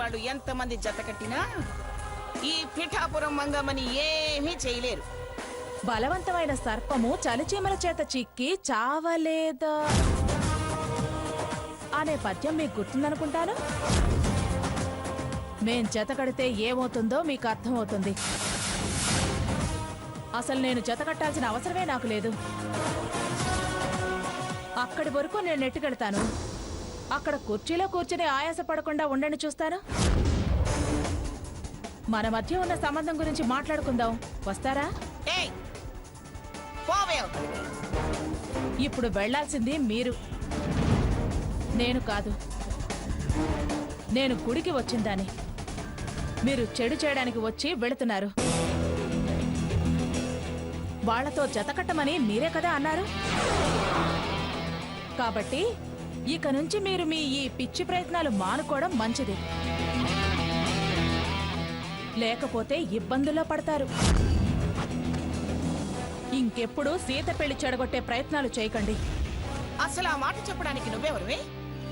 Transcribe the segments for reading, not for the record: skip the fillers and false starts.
వాళ్ళు ఎంతమంది జత కట్టినా ఈ పిఠాపురం మంగమ్మని ఏమీ చేయలేరు. బలవంతమైన సర్పము చలిచీమల చేత చిక్కి చావలేదా అనే పద్యం మీకు గుర్తుందనుకుంటాను. మేం జత కడితే ఏమవుతుందో మీకు అర్థమవుతుంది. అసలు నేను జత కట్టాల్సిన అవసరమే నాకు లేదు. అక్కడి వరకు నేను నెట్టుకెళ్తాను. అక్కడ కుర్చీలో కూర్చుని ఆయాస పడకుండా ఉండండి చూస్తాను. మన మధ్య ఉన్న సంబంధం గురించి మాట్లాడుకుందాం. వస్తారా? ఇప్పుడు వెళ్లాల్సింది మీరు, నేను కాదు. నేను గుడికి వచ్చిందాన్ని. మీరు చెడు చేయడానికి వచ్చి వెళుతున్నారు. వాళ్లతో జతకట్టమని మీరే కదా అన్నారు. కాబట్టి ఇక నుంచి మీరు మీ ఈ పిచ్చి ప్రయత్నాలు మానుకోవడం మంచిది. లేకపోతే ఇబ్బందుల్లో పడతారు. ఇంకెప్పుడు సీత పెళ్లి చెడగొట్టే ప్రయత్నాలు చేయకండి. అసలు ఆ మాట చెప్పడానికి నువ్వెవరివే?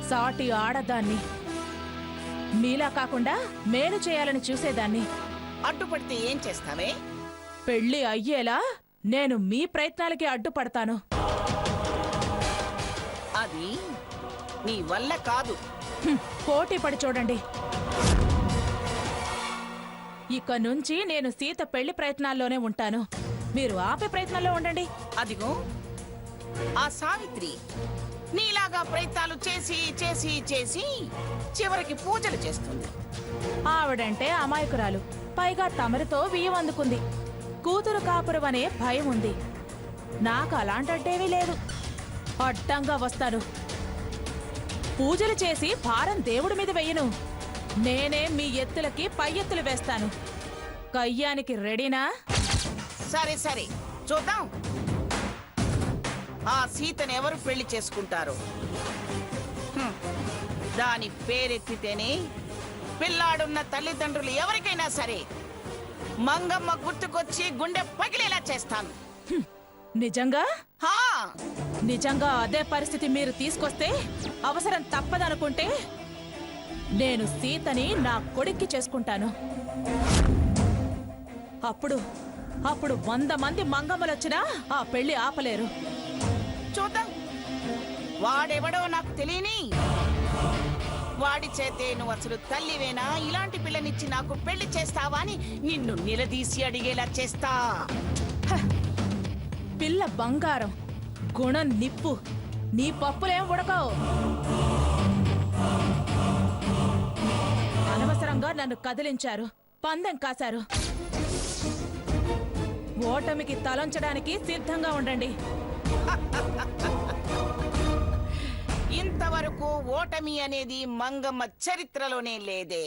సాటి ఆడదాన్ని. మీలా కాకుండా మేలు చేయాలని చూసేదాన్ని. అడ్డుపడితే ఏం చేస్తావే? పెళ్లి అయ్యేలా నేను మీ ప్రయత్నాలకి అడ్డుపడతాను. అది నీ వల్ల కాదు. పోటీ పడి చూడండి. ఇక నుంచి నేను సీత పెళ్లి ప్రయత్నాల్లోనే ఉంటాను. మీరు ఆపే ప్రయత్నాల్లో ఉండండి. అదిగో ఆ సావిత్రి నీలాగా ప్రయత్నాలు చేసి చేసి చేసి చివరికి పూజలు చేస్తుంది. ఆవిడంటే అమాయకురాలు. పైగా తమరితో బియ్యం అందుకుంది. కూతురు కాపురం అనే భయం ఉంది. నాకు అలాంటేవీ లేదు. అడ్డంగా వస్తాను. పూజలు చేసి భారం దేవుడి మీద వెయ్యను. నేనే మీ ఎత్తులకి పై ఎత్తులు వేస్తాను. కయ్యానికి రెడీనా? సరే సరే చూద్దాం. ఆ సీతను ఎవరు పెళ్లి చేసుకుంటారు? దాని పేరెత్తితేనే పిల్లాడున్న తల్లిదండ్రులు ఎవరికైనా సరే మంగమ్మ గుర్తుకొచ్చి గుండె పగిలేలా చేస్తాను. నిజంగా? హా, నిజంగా అదే పరిస్థితి మీరు తీసుకొస్తే అవసరం తప్పదనుకుంటే నేను సీతని నా కొడుక్కి చేసుకుంటాను. అప్పుడు 100 మంది మంగమ్మలొచ్చినా ఆ పెళ్లి ఆపలేరు. చూద్దాం. వాడెవడో నాకు తెలియని వాడి చేతే నువ్వు అసలు తల్లివేనా, ఇలాంటి పిల్లనిచ్చి నాకు పెళ్లి చేస్తావా అని నిన్ను నిలదీసి అడిగేలా చేస్తా. పిల్ల బంగారం, గుణం నిప్పు. నీ పప్పులేం ఉడకవు. అనవసరంగా నన్ను కదిలించారు, పందెం కాశారు. ఓటమికి తలంచడానికి సిద్ధంగా ఉండండి. ఇంతవరకు ఓటమి అనేది మంగమ్మ చరిత్రలోనే లేదే,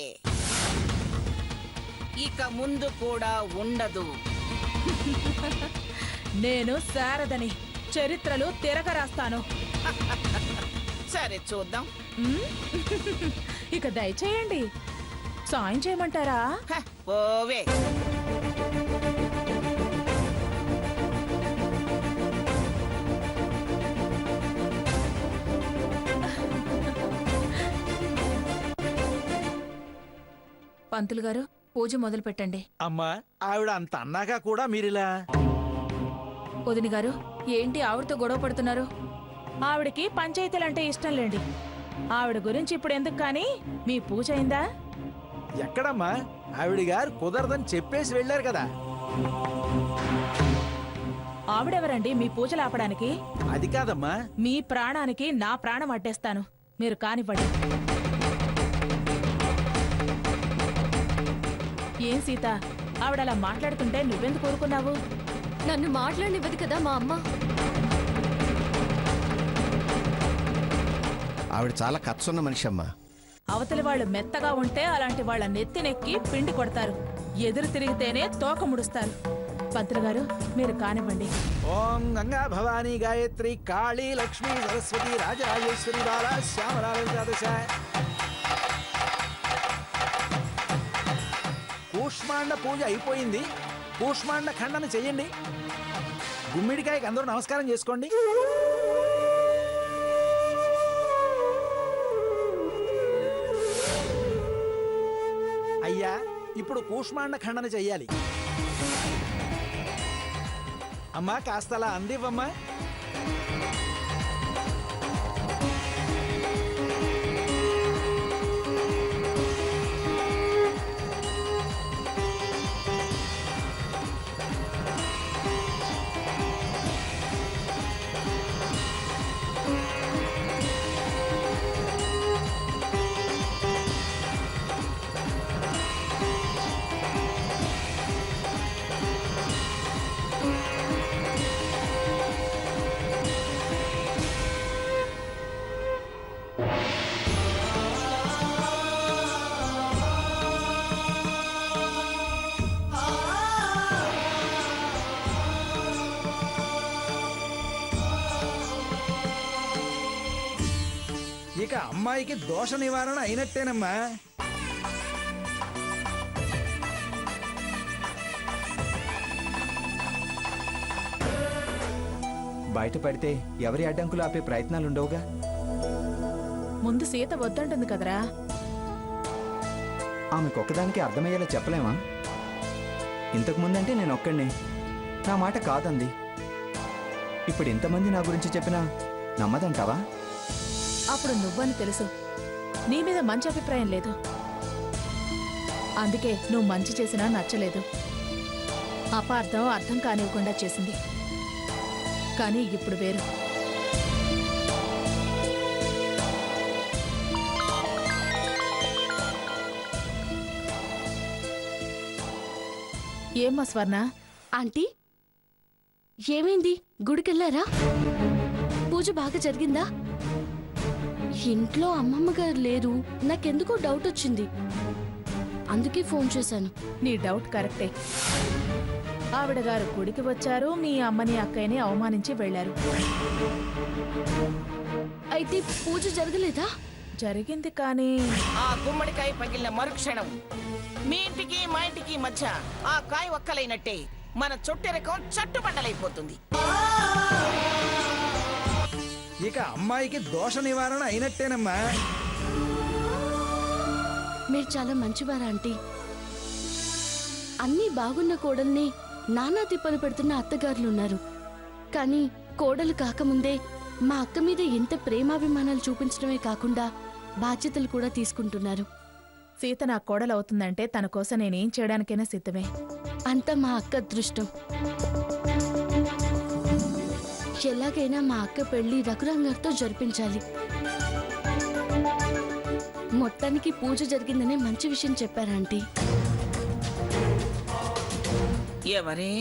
ఇక ముందు కూడా ఉండదు. నేను శారదని చరిత్రలు తిరగరాస్తాను. సరే చూద్దాం. ఇక దయచేయండి. సాయం చేయమంటారా? ఓవే. పంతులు గారు, పూజ మొదలు పెట్టండి. అమ్మా, ఆవిడ అంత అన్నాగా కూడా మీరిలా? వదిని గారు, ఏంటి ఆవిడతో గొడవ పడుతున్నారు? ఆవిడకి పంచాయతీలంటే ఇష్టం లేండి. ఆవిడ గురించి ఇప్పుడు ఎందుకు కానీ మీ పూజ అయిందా? ఎక్కడమ్మా, ఆవిడ గారు కుదరదని చెప్పేసి వెళ్ళారు కదా. ఆవిడెవరండి మీ పూజలు ఆపడానికి? అది కాదమ్మా, మీ ప్రాణానికి నా ప్రాణం అడ్డేస్తాను. మీరు కానివ్వండి. ఏం సీత, ఆవిడలా మాట్లాడుతుంటే నువ్వెందుకు కోరుకున్నావు? నన్ను మాట్లాడనివ్వదు కదా మా అమ్మ. ఆవిడ చాలా కత్సున్న మనిషి అమ్మా. అవతలి వాళ్ళు మెత్తగా ఉంటే అలాంటి వాళ్ళ నెత్తినెక్కి పిండి కొడతారు. ఎదురు తిరిగితేనే తోక ముడుస్తారు. పంతులు గారు, మీరు కానివ్వండి. ఓం గంగా భవానీ గాయత్రి కాళీ లక్ష్మీ సరస్వతి రాజరాజేశ్వరి బాల శ్యామరాజ. కూష్మాండ పూజ అయిపోయింది. కూష్మాండ ఖండన చెయ్యండి. గుమ్మిడికాయకి అందరూ నమస్కారం చేసుకోండి. ఇప్పుడు కూష్మాండ ఖండన చెయ్యాలి. అమ్మా కాస్త అలా అందివ్వమ్మా. ఇక అమ్మాయికి దోష నివారణ అయినట్టేనమ్మా. బయటపడితే ఎవరి అడ్డంకులు ఆపే ప్రయత్నాలు ఉండవుగా. ముందు సీత వద్దంటుంది కదరా. ఆమెకొక్కదానికి అర్థమయ్యేలా చెప్పలేమా? ఇంతకు ముందంటే నేను ఒక్కడినే, నా మాట కాదంది. ఇప్పుడు ఇంతమంది నా గురించి చెప్పినా నమ్మదంటావా? అప్పుడు నువ్వని తెలుసు, నీ మీద మంచి అభిప్రాయం లేదు. అందుకే నువ్వు మంచి చేసినా నచ్చలేదు. అపార్థం అర్థం కానివ్వకుండా చేసింది. కానీ ఇప్పుడు వేరు. ఏమ్మా స్వర్ణ? ఆంటీ ఏమైంది? గుడికెళ్ళారా? పూజ బాగా జరిగిందా? ఇంట్లో అమ్మమ్మ గారు లేరు, నాకెందుకో డౌట్ వచ్చింది, అందుకే ఫోన్ చేశాను. నీ డౌట్ కరెక్టే. ఆవిడ గారు గుడికి వచ్చారు, మీ అమ్మని అక్కయ్యని అవమానించి వెళ్లారు. అయితే పూజ జరగలేదా? జరిగింది కానీ ఆ గుమ్మడికాయ పగిలిన మరుక్షణం మీ ఇంటికి మా ఇంటికి మధ్య ఆ కాయ ఒక్కలైనట్టే మన చుట్టెరకం చట్టుబట్టలైపోతుంది. ఇక అమ్మాయికి దోష నివారణ అయినట్టేనమ్మా. మీరు చాలా మంచివారా ఆంటీ. అన్నీ బాగున్న కోడల్ని నానా తిప్పలు పెడుతున్న అత్తగారులున్నారు. కానీ కోడలు కాకముందే మా అక్క మీద ఎంత ప్రేమాభిమానాలు చూపించడమే కాకుండా బాధ్యతలు కూడా తీసుకుంటున్నారు. సీత నా కోడలవుతుందంటే తన కోసం నేనేం చేయడానికైనా సిద్ధమే. అంతా మా అక్క అదృష్టం. ఎలాగైనా మా అక్క పెళ్లి రఘురాంగారితో జరిపించాలి. మొత్తానికి పూజ జరిగిందనే మంచి విషయం చెప్పారా ఆంటీ? ఎవరే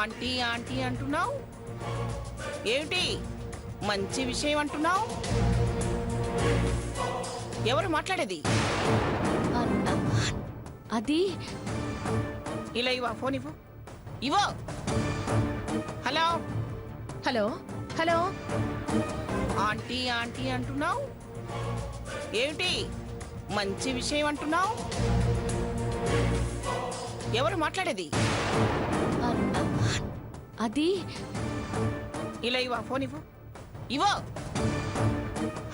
ఆంటీ ఆంటీ అంటున్నావు? ఏమిటి మంచి విషయం అంటున్నావు? ఎవరు మాట్లాడేది? అది ఇలా ఇవ్వ, ఫోన్ ఇవ్వు. ఇవ్వు. Hello hello hello aunty aunty అంటున్నావు? ఏమిటి మంచి విషయం అంటున్నావు? ఎవరు మాట్లాడేది? అది ఇలా ఇవ్వ, ఫోన్ ఇవ్వు. ఇవ్వు.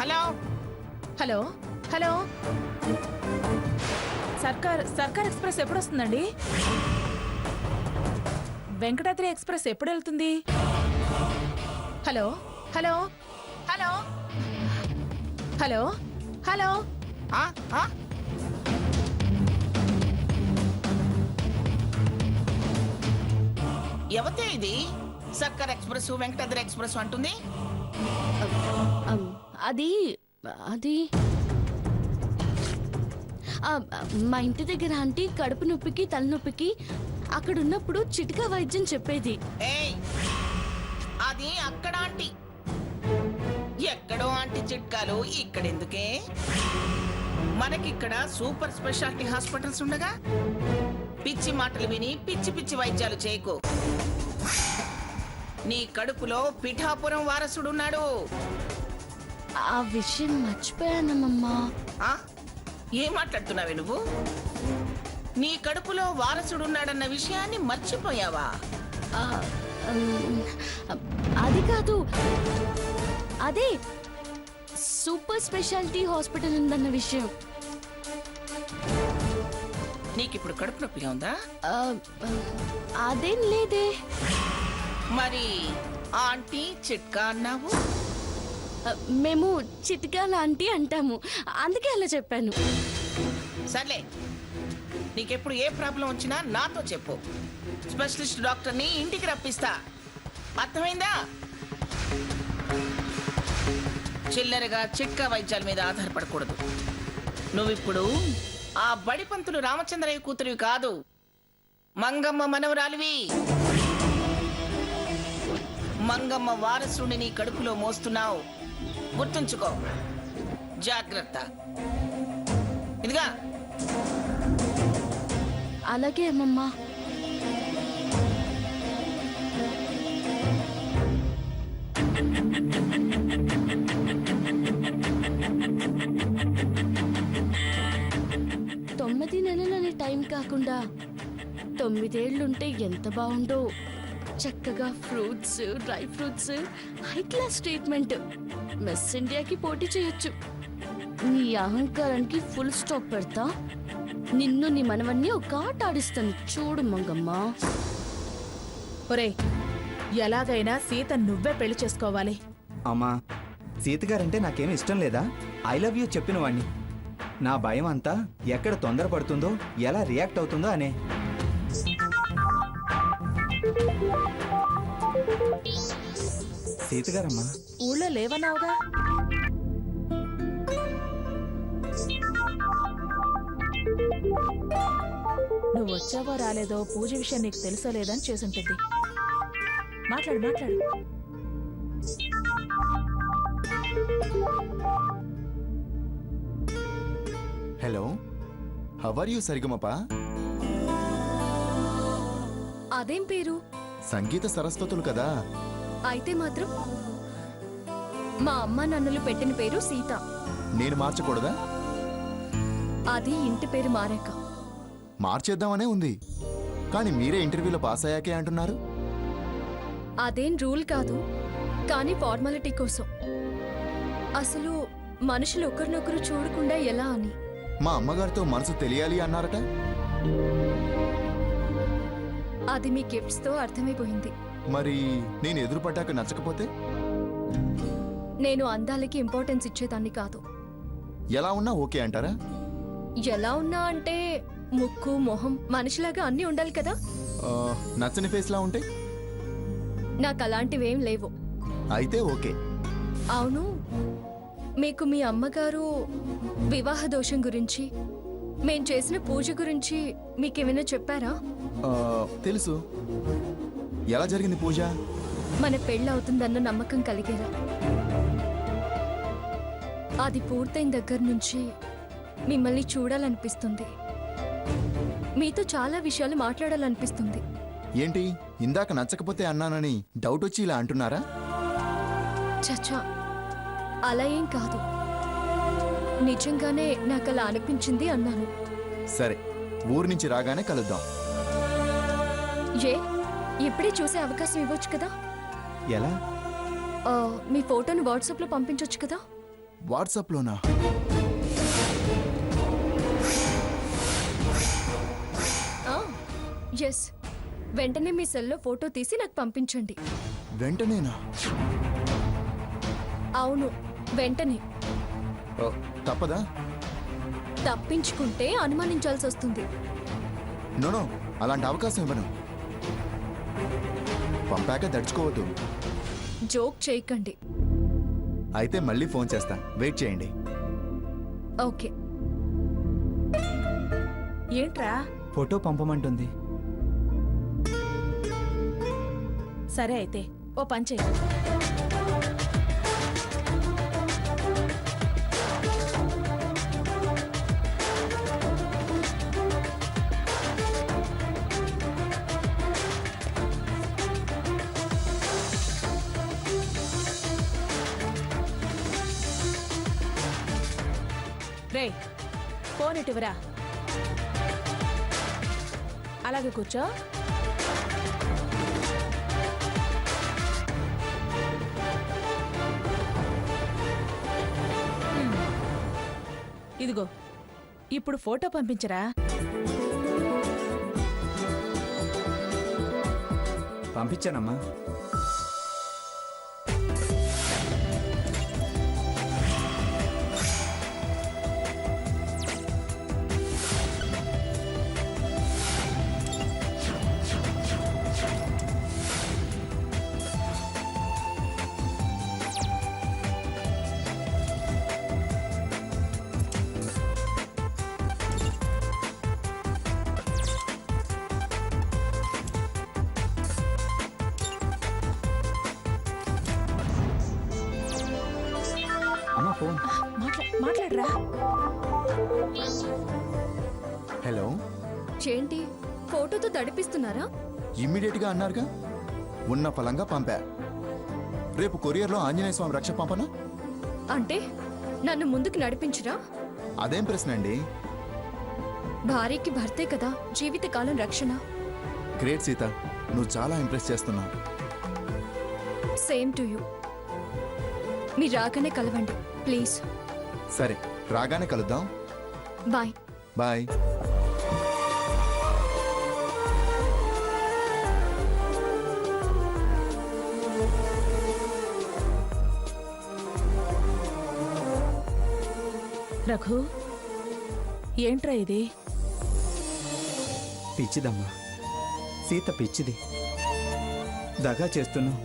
హలో హలో హలో సర్కార్ ఎక్స్ప్రెస్ ఎప్పుడు వస్తుందండి? వెంకటాద్రి ఎక్స్ప్రెస్ ఎప్పుడు వెళ్తుంది? Hello hello hello hello hello ఆ, ఆ? ఎవతే ఇది? సక్కర్ ఎక్స్ప్రెస్ వెంకటాద్రి ఎక్స్ప్రెస్ అంటుంది. అది అది మా ఇంటి దగ్గర ఆంటీ కడుపు నొప్పికి తలనొప్పికి అక్కడున్నప్పుడు చిటికా వైద్యం చెప్పేది. ఏయ్, అది అక్కడ ఆంటీ. ఎక్కడో ఆంటీ చిట్కాలు ఇక్కడెందుకే? మనకిక్కడ సూపర్ స్పెషాలిటీ హాస్పిటల్స్ ఉండగా పిచ్చి మాటలు విని పిచ్చి పిచ్చి వైద్యాలు చేయకు. నీ కడుపులో పిఠాపురం వారసుడున్నాడు. ఆ విషయం మర్చిపోయానమ్మా. ఆ? ఏం మాట్లాడుతున్నావే నువ్వు? నీ కడుపులో వారసుడున్నాడన్న విషయాన్ని మర్చిపోయావా? అది కాదు, అదే సూపర్ స్పెషాలిటీ హాస్పిటల్ ఉందన్న విషయం. నీకిప్పుడు కడుపు నొప్పిగా ఉందా? ఆ, ఆ, అదేం లేదే. మరి ఆంటీ చిట్కా అన్నావు? ఆ, మేము చిట్కా లాంటి అంటాము, అందుకే అలా చెప్పాను. సర్లే, నీకెప్పుడు ఏ ప్రాబ్లం వచ్చినా నాతో చెప్పు. స్పెషలిస్ట్ డాక్టర్ని ఇంటికి రప్పిస్తా. అర్థమైందా? చిల్లరగా చిట్కా వైద్యాల మీద ఆధారపడకూడదు. నువ్విప్పుడు ఆ బడిపంతులు రామచంద్రయ్య కూతురివి కాదు, మంగమ్మ మనవరాలివి. మంగమ్మ వారసుని నీ కడుపులో మోస్తున్నావు, గుర్తుంచుకో. జాగ్రత్త. ఇదిగా. అలాగే అమ్మమ్మా. తొమ్మిది నెలలనే టైం కాకుండా 9 ఏళ్లుంటే ఎంత బాగుండో. చక్కగా fruits, dry fruits, high class treatment. Miss ఇండియాకి పోటీ చేయొచ్చు. నీ అహంకారానికి ఫుల్ స్టాప్ పెడతా. నిన్ను నీ మనవన్ని ఒక ఆట ఆడిస్తాను, చూడు మంగమ్మ. ఒరే, ఎలాగైనా సీత నువ్వే పెళ్లి చేసుకోవాలి. అమ్మా, సీతగారంటే నాకేమీ ఇష్టం లేదా? ఐ లవ్ యూ చెప్పిన వాణ్ణి. నా భయం అంతా ఎక్కడ తొందరపడుతుందో, ఎలా రియాక్ట్ అవుతుందో అనే. సీతగారమ్మా, ఊళ్ళో లేవన్నావుగా? నువ్వు వచ్చావో రాలేదో పూజ విషయం నీకు తెలుసో లేదని చేసుంటుంది. మాట్లాడు మాట్లాడు. Hello, how are you Sarigamapa? అదేం పేరు? సంగీత సరస్వతులు కదా. అయితే మాత్రం మా అమ్మ నన్నులు పెట్టిన పేరు సీత. నేను మార్చకూడదా? అది ఇంటి పేరు మారాక. మార్చేద్దామనే ఉంది, కానీ మీరే ఇంటర్వ్యూలో పాస్ అయ్యాకే అంటున్నారు. అదేం రూల్ కాదు, కానీ ఫార్మాలిటీ కోసం. అసలు మనుషులు ఒకరినొకరు చూడకుండా ఎలా అని. మా అమ్మగారితో మనసు తెలియాలి అన్నారట. అది మీ గిఫ్ట్స్తో అర్థమైపోయింది. మరి నేను ఎదురుపడ్డాక నచ్చకపోతే? నేను అందాలకి ఇంపార్టెన్స్ ఇచ్చేదాన్ని కాదు. ఎలా ఉన్నా ఓకే అంటారా? ఎలా ఉన్నా అంటే ముక్కు మొహం మనిషిలాగా అన్నీ ఉండాలి కదా. నచ్చని ఫేస్లా ఉంటే? నాకు అలాంటివేం లేవు. అయితే ఓకే. అవును, మీకు మీ అమ్మగారు వివాహ దోషం గురించి, మేం చేసిన పూజ గురించి మీకేమైనా చెప్పారా? తెలుసు. ఎలా జరిగింది పూజ? మన పెళ్ళవుతుందన్న నమ్మకం కలిగేలా. అది పూర్తయిన దగ్గర నుంచి మిమ్మల్ని చూడాలనిపిస్తుంది. మీతో చాలా విషయాలు మాట్లాడాలనిపిస్తుంది. ఏంటి, ఇందాక నచ్చకపోతే అన్నానని డౌట్ వచ్చి ఇలా అంటున్నారా? చచ్చా, అలా ఏం కాదు. నిజంగానే నాకు అలా అనిపించింది అన్నాను. సరే, ఊరు నుంచి రాగానే కలుద్దాం. ఏ, ఇప్పుడే చూసే అవకాశం ఇవ్వచ్చు కదా. ఎలా? మీ ఫోటోను వాట్సాప్లో పంపించవచ్చు కదా. వాట్సాప్లోనా? ఎస్, వెంటనే మీ సెల్లో ఫోటో తీసి నాకు పంపించండి. వెంటనేనా? అవును, వెంటనే. తప్పదా? తప్పించుకుంటే అనుమానించాల్సి వస్తుంది. నో, అలాంటి అవకాశం ఇవ్వను. పంపాక దడుచుకోవద్దు. జోక్ చేయకండి. అయితే మళ్ళీ ఫోన్ చేస్తా, వెయిట్ చేయండి. ఓకే. ఏంట్రా? ఫోటో పంపమంటుంది. సరే అయితే ఓ పని చెయ్యి. రే, ఫోన్ ఇటువరా. అలాగే కూర్చో. ఇదిగో, ఇప్పుడు ఫోటో పంపించరా. పంపించానమ్మా. అమ్మా ఫోన్. మాట్లాడరా. హలో, ఏంటి ఫోటోతో తడిపిస్తున్నారా? ఇమ్మీడియట్ గా అన్నారుగా, ఉన్న ఫలంగా పంపా. రేపు కొరియర్లో ఆంజనేయ స్వామి రక్ష పంపనా? అంటే నన్ను ముందుకు నడిపించరా? అదేం ప్రశ్న అండి. భార్యకి భర్తే కదా జీవితకాలం రక్షణ. గ్రేట్ సీత, నువ్వు చాలా ఇంప్రెస్ చేస్తున్నావు. Same to you. మీరు రాగానే కలవండి ప్లీజ్. సరే, రాగానే కలుద్దాం. బాయ్. బాయ్. రఘు, ఏంట్రా ఇది? పిచ్చిదమ్మా, సీత పిచ్చిది. దగా చేస్తున్నావు,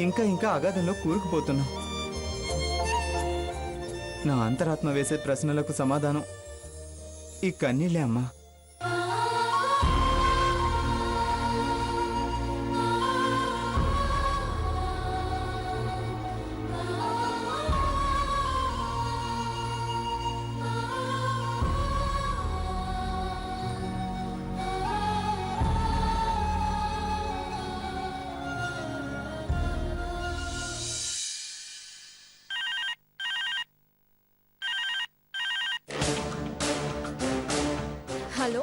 ఇంకా ఇంకా అగాధంలో కూరుకుపోతున్నావు. నా అంతరాత్మ వేసే ప్రశ్నలకు సమాధానం ఈ కన్నీళ్ళే అమ్మా. హలో,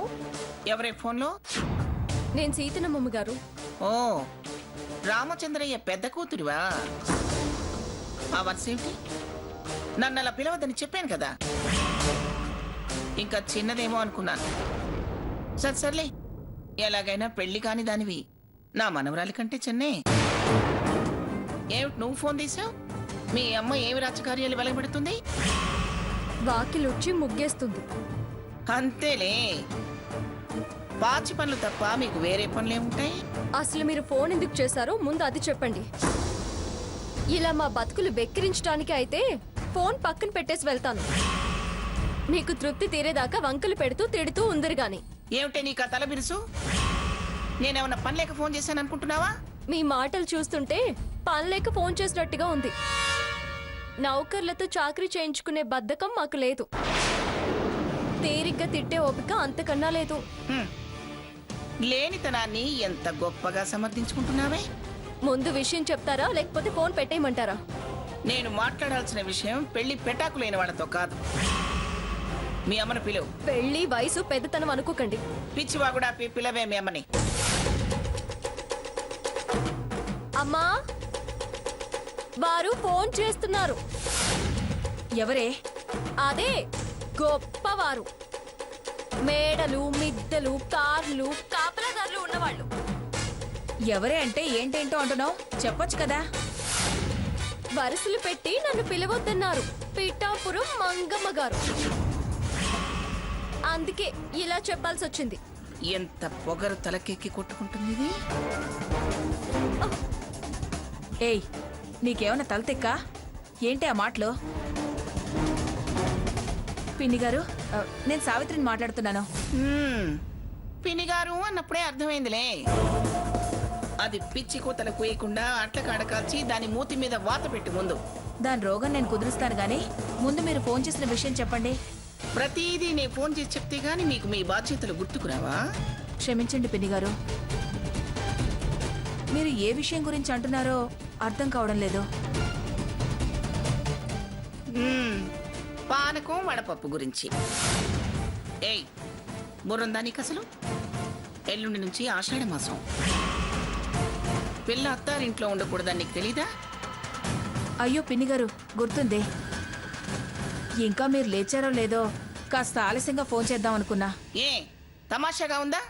ఎవరే ఫోన్లో? నేను సీతనమ్మమ్మ గారు. ఓ, రామచంద్రయ్య పెద్ద కూతురివా? ఆ వర్సేమిటి? నన్ను అలా పిలవద్దని చెప్పాను కదా. ఇంకా చిన్నదేమో అనుకున్నాను. సర్లే, ఎలాగైనా పెళ్లి కాని దానివి. నా మనవరాలి కంటే చిన్నే. ఏమిటి నువ్వు ఫోన్ తీసావు? మీ అమ్మ ఏమి రాజకార్యాలు వెలగబెడుతుంది? వాకిలొచ్చి ముగ్గేస్తుంది. అంతేలే, పాచి పనులు తప్ప మీకు వేరే పనులు ఏముంటాయి? అసలు మీరు ఫోన్ ఎందుకు చేశారో ముందు అది చెప్పండి. ఇలా మా బతుకులు వెక్కిరించడానికి అయితే ఫోన్ పక్కన పెట్టేసి వెళ్తాను. మీకు తృప్తి తీరేదాకా వంకలు పెడుతూ తిడుతూ ఉందరు గాని. ఏమిటే నీకు ఆ తల బిరుసు? నేనేమన్నా పని లేక ఫోన్ చేశాను అనుకుంటున్నావా? మీ మాటలు చూస్తుంటే పనిలేక ఫోన్ చేసినట్టుగా ఉంది. నౌకర్లతో చాకరీ చేయించుకునే బద్ధకం మాకు లేదు. తేలిగ్గా తిట్టే ఓపిక అంతకన్నా లేదు. లేనితనాన్ని ఎంత గొప్పగా సమర్థించుకుంటున్నావే. ముందు విషయం చెప్తారా లేకపోతే ఫోన్ పెట్టేయమంటారా? నేను మాట్లాడాల్సిన విషయం పెళ్లి పెటాకు లేని వాళ్ళతో కాదు. మీ అమ్మను పిలువు. పెళ్లి వయసు పెద్దతనం అనుకోకండి. పిచ్చివాగుడా పిలవే మీ అమ్మని. అమ్మా, వారు ఫోన్ చేస్తున్నారు. ఎవరే? అదే గొప్పవారు. మేడలు, మిద్దెలు, కార్లు, కాపలాదారులు ఉన్నవాళ్ళు. ఎవరే అంటే ఏంటేంటో అంటున్నావు, చెప్పొచ్చు కదా. వరుసలు పెట్టి నన్ను పిలవద్దన్నారు. పిఠాపురం మంగమ్మ గారు. అందుకే ఇలా చెప్పాల్సి వచ్చింది. ఎంత పొగరు తలకెక్కి కొట్టుకుంటుంది ఇది. ఏయ్, నీకేమన్నా తలతెక్కా? ఏంటి ఆ మాటలు? పిన్ని గారు, నేను సావిత్రిని మాట్లాడుతున్నాను. పినిగారు అన్నప్పుడే అర్థమైందిలే. అది పిచ్చి కూతలు కూయకుండా అట్ల కాడకాల్చి దాని మూతి మీద వాత పెట్టి ముందు. దాని రోగం నేను కుదురుస్తాను గానీ ముందు మీరు ఫోన్ చేసిన విషయం చెప్పండి. ప్రతిదీ నేను ఫోన్ చేసి చెప్తే గానీ మీకు మీ బాధ్యతలు గుర్తుకురావా? క్షమించండి పిన్ని గారు, మీరు ఏ విషయం గురించి అంటున్నారో అర్థం కావడం లేదు. పానకం వడపప్పు గురించి. ఏయ్, బుర్రందా నీకు అసలు? ఎల్లుండి నుంచి ఆషాఢ మాసం. పిల్ల అత్తారింట్లో ఉండకూడదని నీకు తెలీదా? అయ్యో పిన్ని గారు, గుర్తుంది. ఇంకా మీరు లేచారో లేదో కాస్త ఆలస్యంగా ఫోన్ చేద్దాం అనుకున్నా. ఏ తమాషాగా ఉందా?